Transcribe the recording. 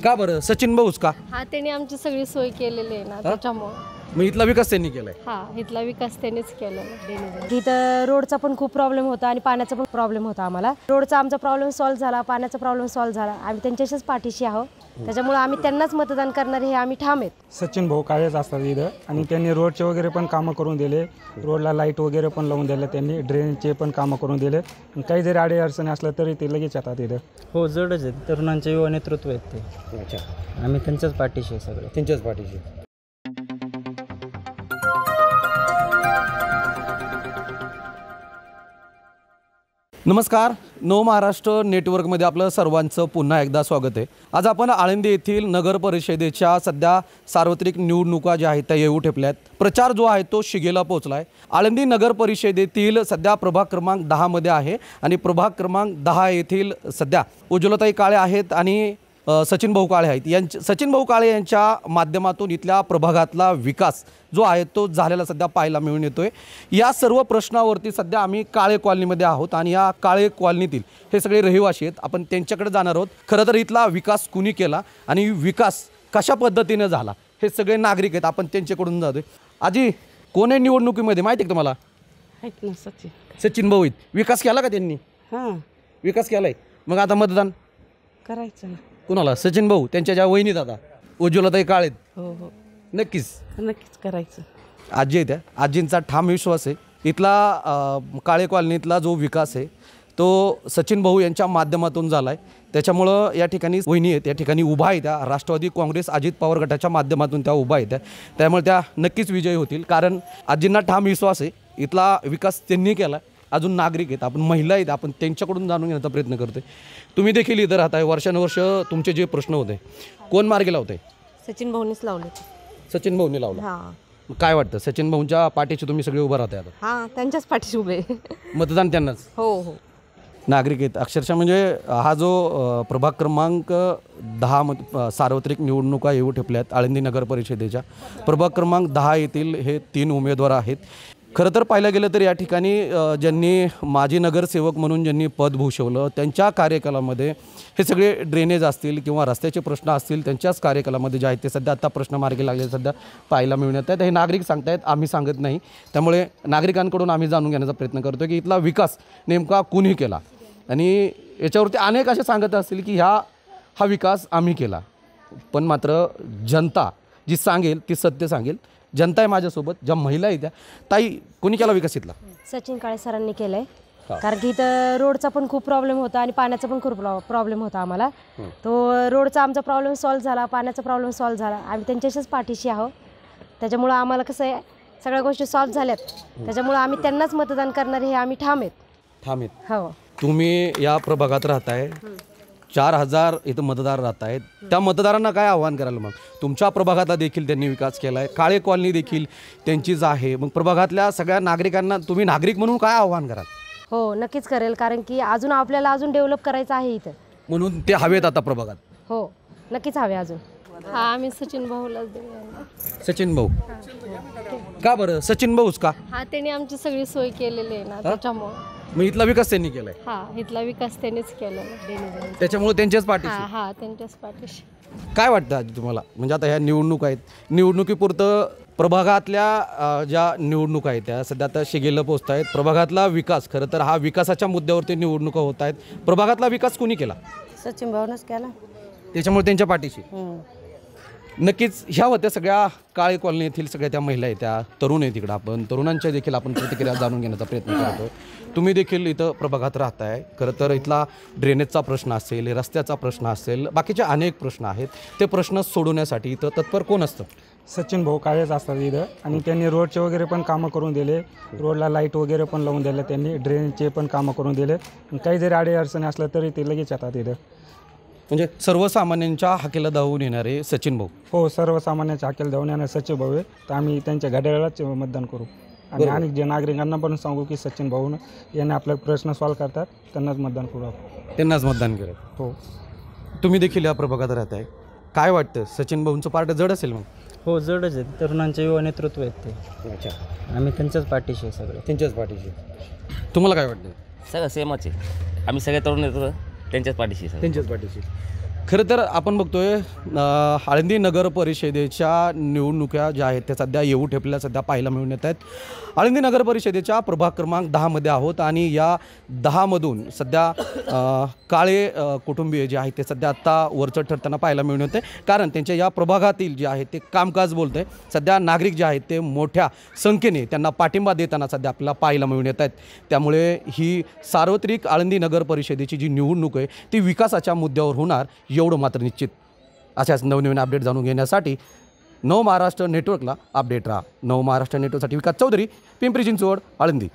का बरं सचिन भाऊच का? हा त्यांनी आमची सगळी सोय केलेली आहे ना त्याच्यामुळे. मग इथला विकास त्यांनी केलाय. हा इथला विकास त्यांनीच केलेला. इथं रोडचा पण खूप प्रॉब्लेम होता आणि पाण्याचा पण प्रॉब्लेम होता आम्हाला. रोडचा आमचा प्रॉब्लेम सॉल्व्ह झाला, पाण्याचा प्रॉब्लेम सॉल्व्ह झाला. आम्ही त्यांच्याशीच पाठीशी आहोत, त्याच्यामुळे आम्ही त्यांनाच मतदान करणार हे आम्ही ठाम आहेत. सचिन भाऊ काळेच असतात इथं आणि त्यांनी रोडचे वगैरे पण कामं करून दिले, रोडला लाईट वगैरे पण लावून दिले त्यांनी, ड्रेनचे पण कामं करून दिले. काही जरी अडी अडचणी असल्या तरी ते लगेच येतात इथं. हो जडच आहेत, तरुणांचे युवा नेतृत्व आहेत ते. अच्छा, आम्ही त्यांच्याच पाठीशी आहे सगळे. त्यांच्याच पाठीशी. नमस्कार, नव महाराष्ट्र नेटवर्कमध्ये आपलं सर्वांचं पुन्हा एकदा स्वागत आहे. आज आपण आळंदी येथील नगर परिषदेच्या सध्या सार्वत्रिक निवडणुका ज्या आहेत त्या येऊ ठेपल्या आहेत. प्रचार जो आहे तो शिगेला पोहोचला आहे. आळंदी नगर परिषदेतील सध्या प्रभाग क्रमांक 10 मध्ये आहे आणि प्रभाग क्रमांक 10 येथील सध्या उज्ज्वलताई काळे आहेत आणि सचिन भाऊ काळे आहेत. सचिन भाऊ काळे यांच्या माध्यमातून इथल्या प्रभागातला विकास जो आहे तो झालेला सध्या पाहायला मिळून येतोय. या सर्व प्रश्नावरती सध्या आम्ही काळे कॉलनीमध्ये आहोत आणि या काळे कॉलनीतील हे सगळे रहिवासी आहेत. आपण त्यांच्याकडे जाणार आहोत. खरं तर इथला विकास कुणी केला आणि विकास कशा पद्धतीने झाला हे सगळे नागरिक आहेत. आपण त्यांच्याकडून जातोय. आजी, कोण आहे निवडणुकीमध्ये माहिती आहे का तुम्हाला? आहेत ना सचिन भाऊ आहेत. विकास केला का त्यांनी? हां विकास केलाय. मग आता मतदान करायचं ना. कुणाला? सचिन भाऊ, त्यांच्या ज्या वहिनी दादा उज्ज्वलताई काळे. हो हो नक्कीच नक्कीच करायचं. आजी आहे, त्या आजींचा ठाम विश्वास आहे. इथला काळे कॉलनीतला जो विकास आहे तो सचिन भाऊ यांच्या माध्यमातून झाला आहे. त्याच्यामुळं या ठिकाणी वहिनी आहेत, या ठिकाणी उभा आहे त्या राष्ट्रवादी काँग्रेस अजित पवार गटाच्या माध्यमातून त्या उभा आहेत. त्यामुळे त्या नक्कीच विजयी होतील, कारण आजींना ठाम विश्वास आहे इथला विकास त्यांनी केला. अजून नागरिक आहेत, आपण महिला आहेत, आपण त्यांच्याकडून जाणून घेण्याचा प्रयत्न करतोय. तुम्ही देखील इथं राहताय. वर्षानुवर्ष तुमचे जे प्रश्न होते कोण मार्गी लावते? सचिन भाऊनीच लावले. सचिन भाऊंनी लावलं. हां काय वाटतं, सचिन भाऊंच्या पाठीशी तुम्ही सगळे उभं राहताय आता? हां त्यांच्याच पाठीशी उभे. मतदान त्यांनाच. हो हो नागरिक आहेत अक्षरशः. म्हणजे हा जो प्रभाग क्रमांक 10 सार्वत्रिक निवडणुका येऊ ठेपल्यात आळंदी नगर परिषदेच्या. प्रभाग क्रमांक 10 येथील हे 3 उमेदवार आहेत. खरं तर पाहायला गेलं तर या ठिकाणी ज्यांनी माजी नगरसेवक म्हणून ज्यांनी पद भूषवलं त्यांच्या कार्यकालामध्ये हे सगळे ड्रेनेज असतील किंवा रस्त्याचे प्रश्न असतील त्यांच्याच कार्यकालामध्ये जे आहेत ते सध्या आता प्रश्न मार्गी लागले सध्या पाहायला मिळून येत आहेत. हे नागरिक सांगतायत, आम्ही सांगत नाही. त्यामुळे नागरिकांकडून आम्ही जाणून घेण्याचा प्रयत्न करतो की इथला विकास नेमका कुणी केला. आणि याच्यावरती अनेक असे सांगत असतील की हा विकास आम्ही केला, पण मात्र जनता जी सांगेल ती सत्य सांगेल. जनता आहे माझ्यासोबत, ज्या महिला आहेत त्या. ताई, कोणी केला विकास इथला? सचिन काळे सरांनी केलंय. कारण की इथं रोडचा पण खूप प्रॉब्लेम होता आणि पाण्याचा पण खूप प्रॉब्लेम होता आम्हाला. तो रोडचा आमचा प्रॉब्लेम सॉल्व्ह झाला, पाण्याचा प्रॉब्लेम सॉल्व्ह झाला. आम्ही त्यांच्याशीच पाठीशी आहोत, त्याच्यामुळं आम्हाला कसं आहे सगळ्या गोष्टी सॉल्व्ह झाल्यात, त्याच्यामुळं आम्ही त्यांनाच मतदान करणार हे आम्ही ठाम आहेत. ठाम आहेत. हो. तुम्ही या प्रभागात राहताय, 4000 इथं मतदार राहत आहेत. त्या मतदारांना काय आव्हान कराल? मग तुमच्या प्रभागातला देखील त्यांनी विकास केला आहे, काळे कॉलनी देखील त्यांचीच आहे. मग प्रभागातल्या सगळ्या नागरिकांना तुम्ही नागरिक म्हणून काय आव्हान कराल? हो नक्कीच करेल, कारण की आपल्याला अजून डेव्हलप करायचं आहे इथं, म्हणून ते हवेत आता प्रभागात. हो नक्कीच हवे अजून. हा आम्ही सचिन भाऊलाच देऊ. सचिन भाऊ का बरं? सचिन भाऊच का? हा त्यांनी आमची सगळी सोय केलेली आहे ना त्याच्यामुळे. मग इथला विकास त्यांनी केलाय. हा इथला विकास त्यांनीच केलेला. त्याच्यामुळे त्यांच्याच पाठीशी. हा त्यांच्याच पाठीशी. काय वाटतं आजी तुम्हाला? म्हणजे आता ह्या निवडणूक आहेत, निवडणुकीपुरतं प्रभागातल्या ज्या निवडणुका आहेत त्या सध्या आता शिगेला पोहोचत आहेत. प्रभागातला विकास, खरं तर हा विकासाच्या मुद्द्यावरती निवडणुका होत आहेत. प्रभागातला विकास कोणी केला? सचिन भाऊनच केला, त्याच्यामुळे त्यांच्या पाठीशी. नक्कीच ह्या होत्या सगळ्या काळे कॉलनी येथील सगळ्या त्या महिला आहेत, त्या तरुण आहेत. तिकडं आपण तरुणांच्या देखील आपण प्रतिक्रिया जाणून घेण्याचा प्रयत्न करतो. तुम्ही देखील इथं प्रभागात राहताय. खरं तर इथला ड्रेनेजचा प्रश्न असेल, रस्त्याचा प्रश्न असेल, बाकीचे अनेक प्रश्न आहेत. ते प्रश्न सोडवण्यासाठी इथं तत्पर कोण असतं? सचिन भाऊ काळेच असतात इथं आणि त्यांनी रोडचे वगैरे पण कामं करून दिले, रोडला लाईट वगैरे पण लावून दिले त्यांनी, ड्रेनचे पण कामं करून दिले. काही जरी अडी अडचणी असल्या तरी ते लगेच येतात इथं. म्हणजे सर्वसामान्यांच्या हाकेला धावून येणारे सचिन भाऊ. हो, सर्वसामान्यांच्या हाकेला धावून येणारे सचिन भाऊ आहे. तर आम्ही त्यांच्या घड्याळालाच मतदान करू आणि अनेक जे नागरिकांना पण सांगू की सचिन भाऊ यांनी आपले प्रश्न सॉल्व्ह करतात, त्यांनाच मतदान करू आपण. त्यांनाच मतदान केलं. हो. तुम्ही देखील या प्रभागात राहताय. काय वाटतं, सचिन भाऊंचं पार्ट जड असेल? मग हो जडच आहेत, तरुणांचे युवा नेतृत्व आहेत ते. अच्छा, आम्ही त्यांच्याच पाठीशी आहे सगळे. त्यांच्याच पाठीशी. तुम्हाला काय वाटतं? सगळं सेमच आहे. आम्ही सगळे तरुण येतो त्यांच्याच पाठीशी. त्यांच्याच पाठीशी. खरं तर आपण बघतोय आळंदी नगर परिषदेच्या निवडणुका ज्या आहेत त्या सध्या येऊ ठेपल्या सध्या पाहायला मिळून येत आहेत. आळंदी नगर परिषदेच्या प्रभाग क्रमांक 10मध्ये आहोत आणि या 10मधून सध्या काळे कुटुंबीय जे आहेत ते सध्या आत्ता वरचढ ठरताना पाहायला मिळून येते. कारण त्यांच्या या प्रभागातील जे आहे ते कामकाज बोलतंय. सध्या नागरिक जे आहेत ते मोठ्या संख्येने त्यांना पाठिंबा देताना सध्या आपल्याला पाहायला मिळून येत आहेत. त्यामुळे ही सार्वत्रिक आळंदी नगर परिषदेची जी निवडणूक आहे ती विकासाच्या मुद्द्यावर होणार एवढं मात्र निश्चित. अशाच नवनवीन अपडेट जाणून घेण्यासाठी नव महाराष्ट्र नेटवर्कला अपडेट राहा. नव महाराष्ट्र नेटवर्कसाठी विकास चौधरी, पिंपरी चिंचवड, आळंदी.